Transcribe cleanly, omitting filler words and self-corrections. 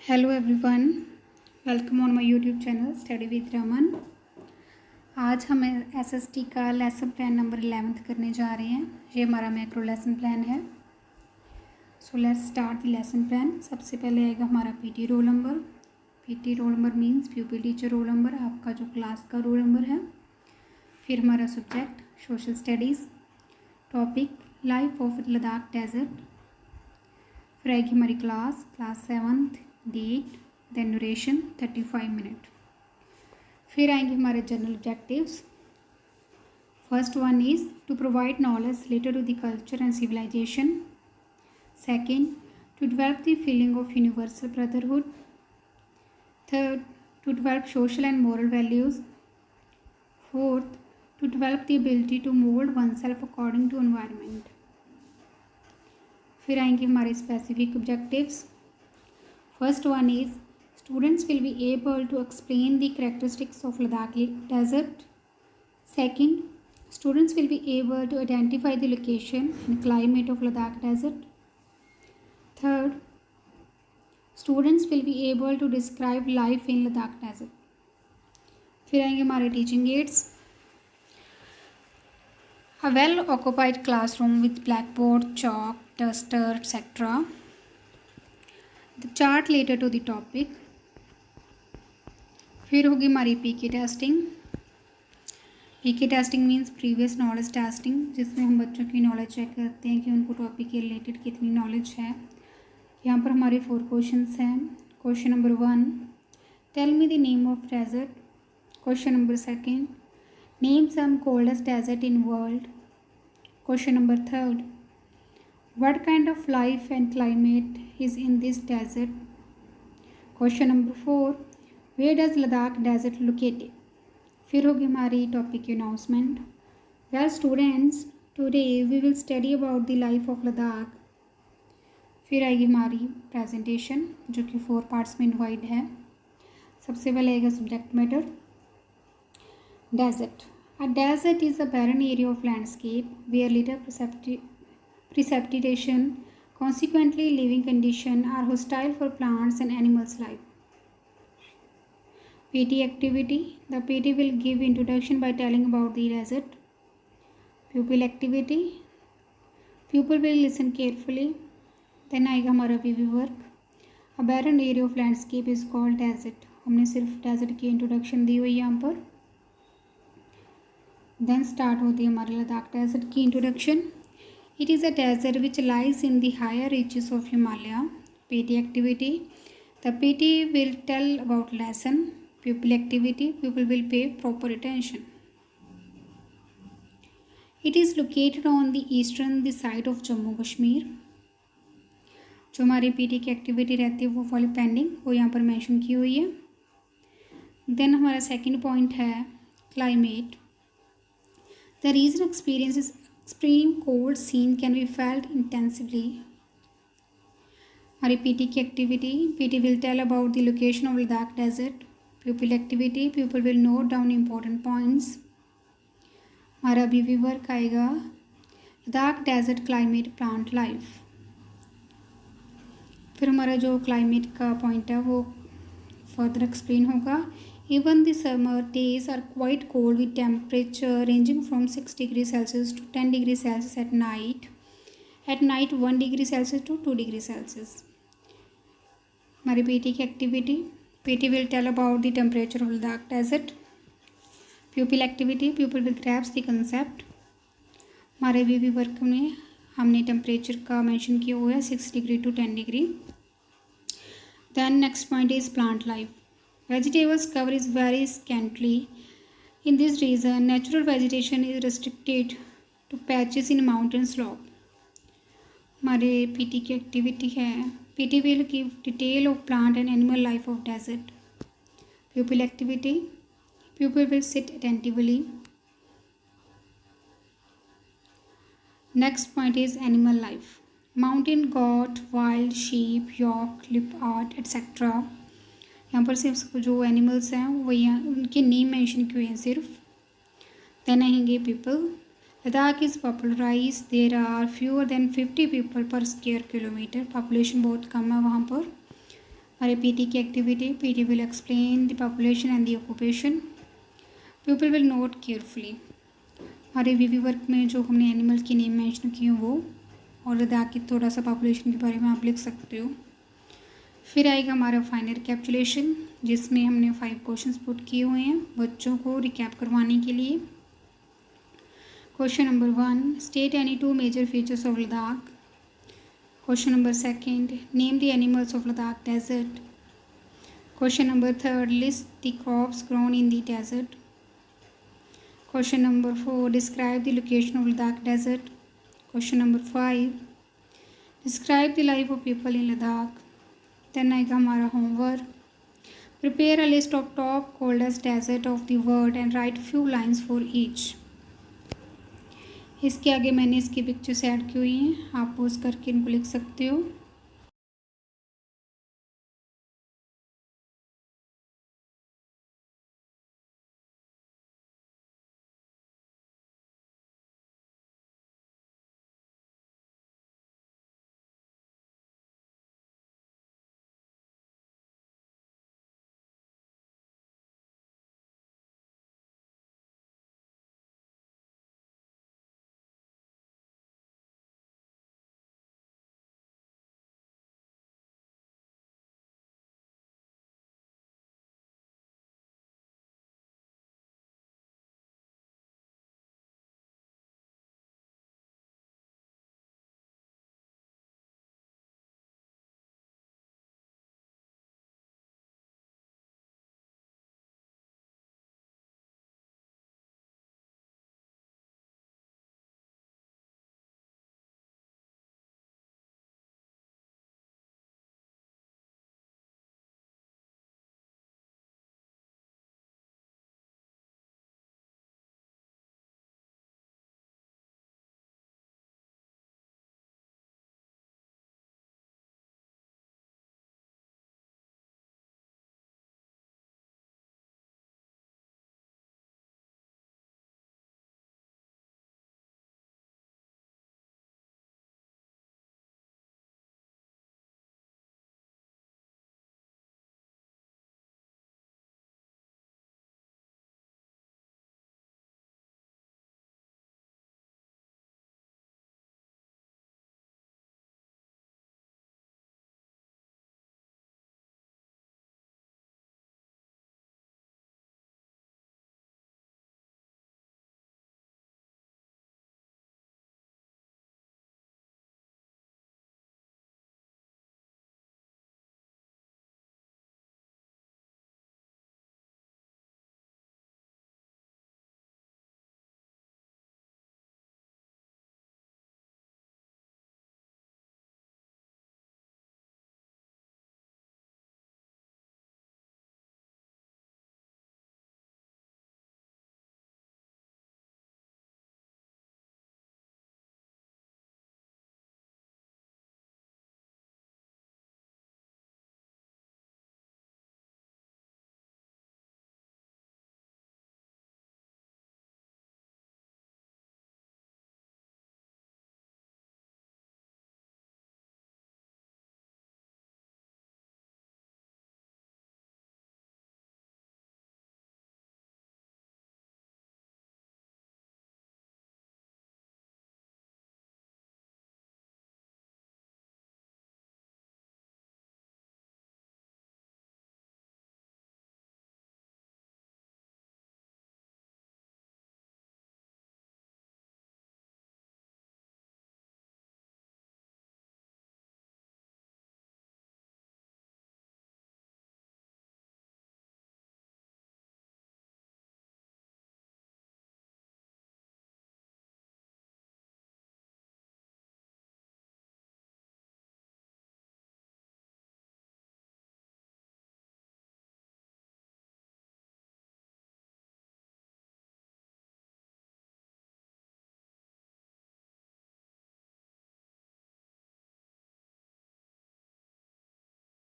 Hello everyone, welcome on my YouTube channel study with Raman. आज हम SST का lesson plan number 11 करने जा रहे हैं। ये हमारा मैक्रो लेसन प्लान है। So let's start the lesson plan. सबसे पहले आएगा हमारा PT roll number. PT roll number means pupil teacher roll number, आपका जो क्लास का रोल नंबर है। फिर हमारा subject social studies, topic life of Ladakh desert. फिर आएगी हमारी class 7th, date, then duration 35 minute. फिर आएंगे हमारे general objectives. First one is to provide knowledge related to the culture and civilisation. Second, to develop the feeling of universal brotherhood. Third, to develop social and moral values. Fourth, to develop the ability to mould oneself according to environment. फिर आएंगे हमारे specific objectives. First one is students will be able to explain the characteristics of Ladakhi desert. Second, students will be able to identify the location and climate of Ladakh desert. Third, students will be able to describe life in Ladakh desert. फिर आएंगे हमारे teaching ads. A well-occupied classroom with blackboard, chalk, duster, etc. The chart related to the topic. फिर होगी हमारी PK testing. PK testing means previous knowledge testing, जिसमें हम बच्चों की नॉलेज चेक करते हैं कि उनको टॉपिक के रिलेटेड कितनी नॉलेज है। यहाँ पर हमारे 4 क्वेश्चंस हैं। Question number 1, tell me the name of desert. Question number 2, name some coldest desert in world. Question number 3, what kind of life and climate is in this desert? Question number 4, where does Ladakh desert located? फिर होगी हमारी topic की announcement. Well students, today we will study about the life of Ladakh. फिर आएगी हमारी presentation, जो कि 4 parts में डिवाइड है। सबसे पहले आएगा subject matter. Desert. A desert is a barren area of landscape where little precipitation, consequently living conditions are hostile for plants and animals' life. PT activity. The PT will give introduction by telling about the desert. Pupil activity. Pupil will listen carefully. Then आएगा हमारा PV work. A barren area of landscape is called desert. हमने सिर्फ desert की introduction दी हुई है यहाँ पर। Then start होती है हमारे लद्दाख डेजर्ट की introduction. It is a desert which lies in the higher reaches of Himalaya. PT activity, the PT will tell about lesson. People activity, people will pay proper attention. It is located on the eastern the side of Jammu Kashmir. जो हमारी PT की activity रहती है वो वाली pending वो यहाँ पर मेंशन की हुई है। देन हमारा सेकंड पॉइंट है climate. The region experiences extreme cold scene can be felt intensively. हमारी पीटी की activity, PT will tell about the location of Ladakh desert. People activity, people will note down important points. हमारा BV work आएगा Ladakh desert climate plant life. फिर हमारा जो climate का point है वो फर्दर एक्सप्लेन होगा। Even the summer days are quite cold with temperature ranging from 6 degrees Celsius to 10 degrees Celsius at night. At night 1 degree Celsius to 2 degrees Celsius. हमारी PT की activity, PT will tell about the temperature of Ladakh desert. Pupil activity, pupil will grasp the concept. हमारे VV work में हमने temperature का mention किया हुआ है 6 degree to 10 degree. Then next point is plant life. Vegetables cover is very scantily. In this region, natural vegetation is restricted to patches in mountain slope. हमारे PT की activity है, PT will give detail of plant and animal life of desert. Pupil activity, pupil will sit attentively. Next point is animal life. Mountain goat, wild sheep, yak, leopard, etc. यहाँ पर सिर्फ जो animals हैं वो यहाँ उनके name mention किए हैं सिर्फ। देन आएंगे people. Ladakh is popularise, there are fewer than 50 people per square kilometre. Population बहुत कम है वहाँ पर। हमारे पीटी की activity, PT will explain the population and the occupation, people will note carefully. हमारे वीवी वर्क में जो हमने एनिमल्स की नेम मेंशन की हैं वो, और लद्दाख की थोड़ा सा पॉपुलेशन के बारे में आप लिख सकते हो। फिर आएगा हमारा फाइनल रिकैप्चुलेशन, जिसमें हमने 5 क्वेश्चंस पुट किए हुए हैं बच्चों को रिकैप करवाने के लिए। Question number 1, state any 2 major features of Ladakh. Question number 2, name the animals of Ladakh desert. Question number 3, list the crops grown in the desert. Question number 4, describe the location of Ladakh desert. Question number 5, describe the life of people in Ladakh. Then आएगा हमारा homework, prepare a list of top coldest desert of the world and write few lines for each. इसके आगे मैंने इसकी pictures add की हुई हैं, आप पोज करके इनको लिख सकते हो।